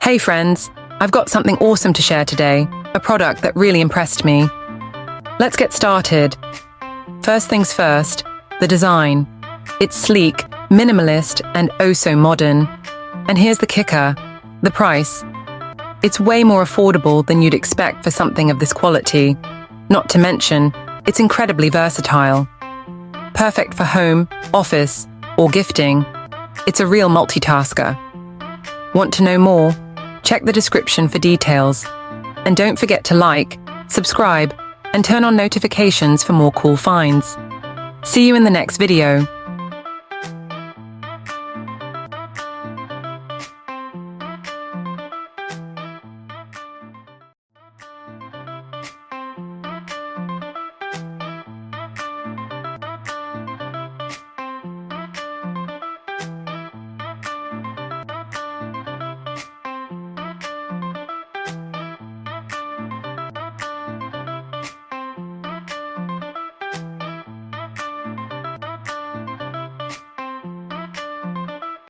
Hey friends, I've got something awesome to share today, a product that really impressed me. Let's get started. First things first, the design. It's sleek, minimalist, and oh so modern. And here's the kicker, the price. It's way more affordable than you'd expect for something of this quality. Not to mention, it's incredibly versatile. Perfect for home, office, or gifting. It's a real multitasker. Want to know more? Check the description for details. And don't forget to like, subscribe, and turn on notifications for more cool finds. See you in the next video.